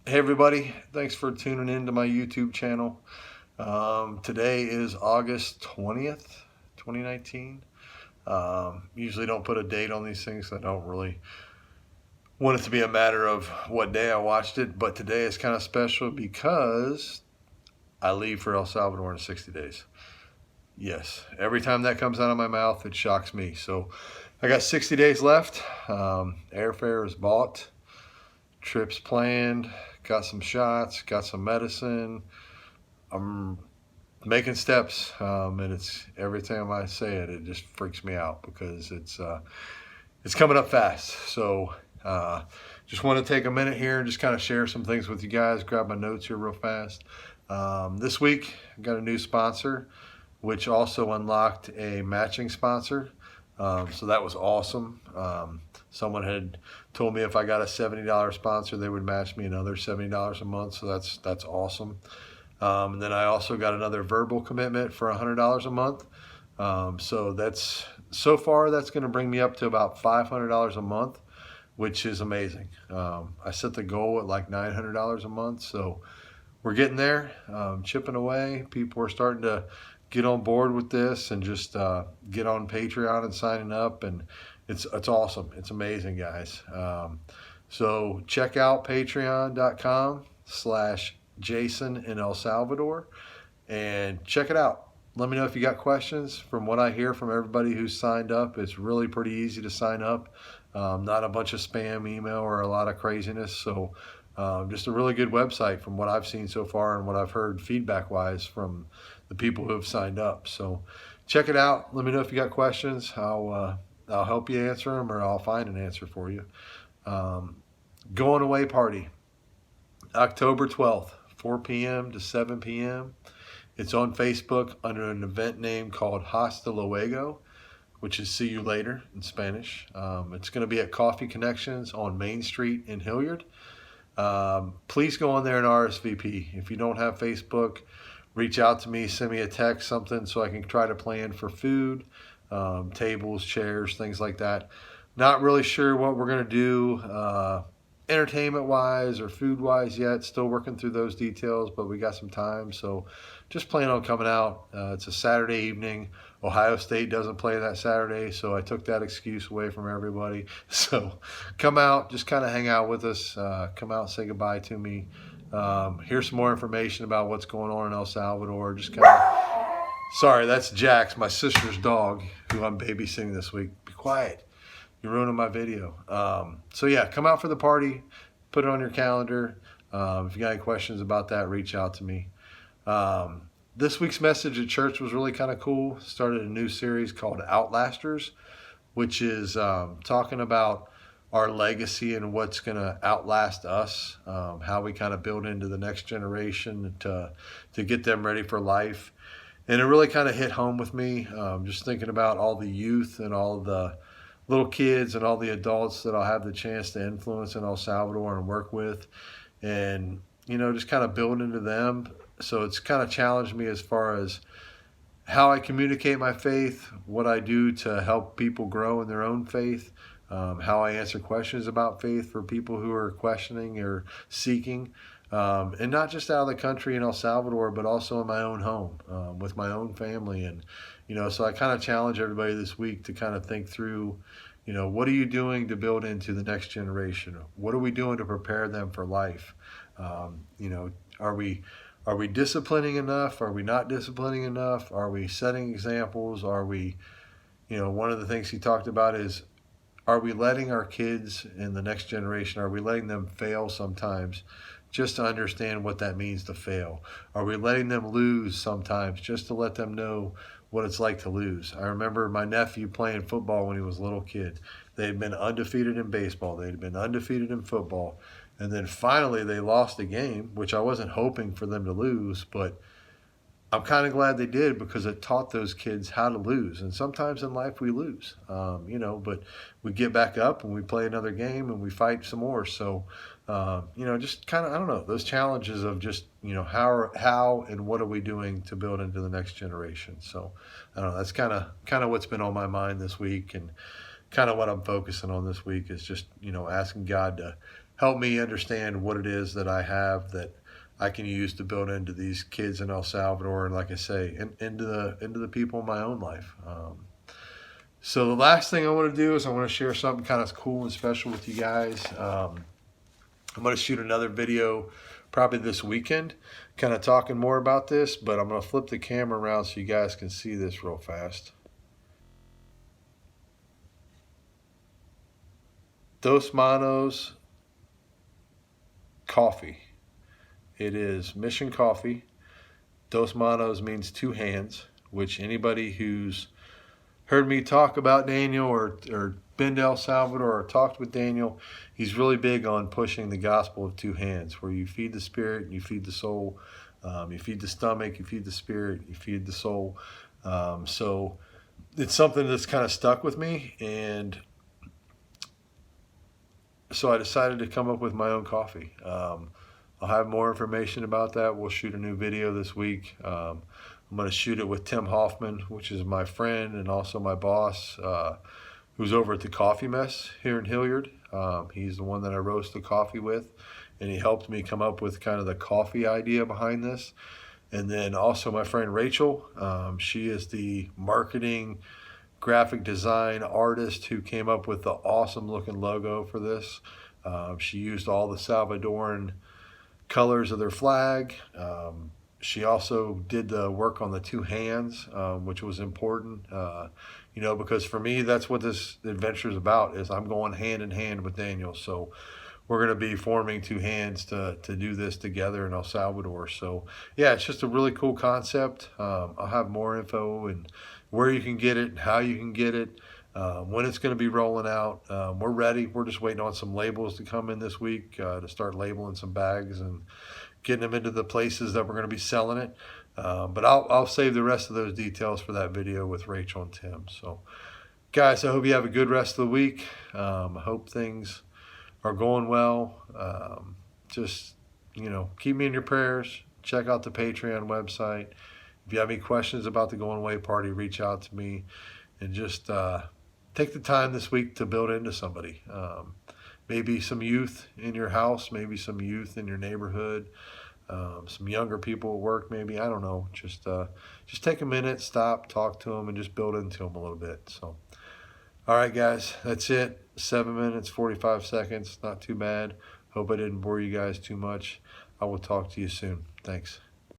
Hey everybody, thanks for tuning in to my YouTube channel. Today is August 20th, 2019. Usually don't put a date on these things. I don't really want it to be a matter of what day I watched it, but today is kind of special because I leave for El Salvador in 60 days. Yes, every time that comes out of my mouth, it shocks me. So I got 60 days left. Airfare is bought, trips planned, got some shots, got some medicine. I'm making steps, and it's every time I say it, it just freaks me out because it's coming up fast. So just want to take a minute here and just kind of share some things with you guys. Grab my notes here real fast. This week, I got a new sponsor, which also unlocked a matching sponsor. So that was awesome. Someone had told me if I got a $70 sponsor, they would match me another $70 a month. So that's awesome. And then I also got another verbal commitment for $100 a month. So far that's going to bring me up to about $500 a month, which is amazing. I set the goal at like $900 a month, so we're getting there, chipping away. People are starting to get on board with this and just get on Patreon and signing up, and it's awesome. It's amazing, guys. So check out patreon.com/Jason in El Salvador and check it out. Let me know if you got questions. From what I hear from everybody who's signed up, it's really pretty easy to sign up. Not a bunch of spam email or a lot of craziness. So just a really good website from what I've seen so far and what I've heard feedback wise from the people who have signed up. So check it out. Let me know if you got questions. I'll help you answer them, or I'll find an answer for you. Going away party, October 12th, 4 p.m. to 7 p.m. It's on Facebook under an event name called Hasta Luego, which is see you later in Spanish. It's going to be at Coffee Connections on Main Street in Hilliard. Please go on there and RSVP. If you don't have Facebook, reach out to me, send me a text, something, so I can try to plan for food, tables, chairs, things like that. Not really sure what we're going to do entertainment wise or food wise yet. Still working through those details, but we got some time, so just plan on coming out. It's a Saturday evening. Ohio State doesn't play that Saturday, so I took that excuse away from everybody. So come out, just kind of hang out with us. Come out, say goodbye to me. Here's some more information about what's going on in El Salvador. Just kind of, sorry, that's Jax, my sister's dog, who I'm babysitting this week. Be quiet. You're ruining my video. So yeah, come out for the party. Put it on your calendar. If you got any questions about that, reach out to me. This week's message at church was really kind of cool. Started a new series called Outlasters, which is talking about our legacy and what's going to outlast us, how we kind of build into the next generation to get them ready for life. And it really kind of hit home with me, just thinking about all the youth and all the little kids and all the adults that I'll have the chance to influence in El Salvador and work with, and just kind of build into them. So it's kind of challenged me as far as how I communicate my faith, what I do to help people grow in their own faith, how I answer questions about faith for people who are questioning or seeking, and not just out of the country in El Salvador, but also in my own home, with my own family. And so I kind of challenge everybody this week to kind of think through, what are you doing to build into the next generation? What are we doing to prepare them for life? Are we disciplining enough? Are we not disciplining enough? Are we setting examples? Are we, one of the things he talked about is, are we letting our kids in the next generation, are we letting them fail sometimes just to understand what that means to fail? Are we letting them lose sometimes just to let them know what it's like to lose? I remember my nephew playing football when he was a little kid. They had been undefeated in baseball. They had been undefeated in football. And then finally they lost a game, which I wasn't hoping for them to lose, but I'm kind of glad they did, because it taught those kids how to lose. And sometimes in life we lose, but we get back up and we play another game and we fight some more. So, just kind of, I don't know, those challenges of just, how and what are we doing to build into the next generation. So I don't know, that's kind of what's been on my mind this week, and kind of what I'm focusing on this week is just, asking God to help me understand what it is that I have that I can use to build into these kids in El Salvador, and like I say, into the people in my own life. So the last thing I want to do is I want to share something kind of cool and special with you guys. I'm going to shoot another video probably this weekend, kind of talking more about this, but I'm going to flip the camera around so you guys can see this real fast. Dos Manos coffee. It is Mission Coffee. Dos Manos means two hands, which anybody who's heard me talk about Daniel or been to El Salvador or talked with Daniel, he's really big on pushing the gospel of two hands, where you feed the spirit and you feed the soul. You feed the stomach, you feed the spirit, you feed the soul. So it's something that's kind of stuck with me, and so I decided to come up with my own coffee. I'll have more information about that. We'll shoot a new video this week. I'm going to shoot it with Tim Hoffman, which is my friend and also my boss, who's over at the Coffee Mess here in Hilliard. He's the one that I roast the coffee with, and he helped me come up with kind of the coffee idea behind this. And then also my friend Rachel, she is the marketing graphic design artist who came up with the awesome looking logo for this. She used all the Salvadoran colors of their flag. She also did the work on the two hands, which was important, because for me, that's what this adventure is about, is I'm going hand in hand with Daniel. So we're going to be forming two hands to do this together in El Salvador. So yeah, it's just a really cool concept. I'll have more info and where you can get it and how you can get it, when it's going to be rolling out. We're ready. We're just waiting on some labels to come in this week to start labeling some bags and getting them into the places that we're going to be selling it. But I'll save the rest of those details for that video with Rachel and Tim. So guys, I hope you have a good rest of the week. I hope things are going well. Just, keep me in your prayers. Check out the Patreon website. If you have any questions about the Going Away Party, reach out to me, and just take the time this week to build into somebody. Maybe some youth in your house, maybe some youth in your neighborhood, some younger people at work, maybe. I don't know. Just take a minute, stop, talk to them, and just build into them a little bit. So, all right, guys, that's it. 7 minutes, 45 seconds. Not too bad. Hope I didn't bore you guys too much. I will talk to you soon. Thanks.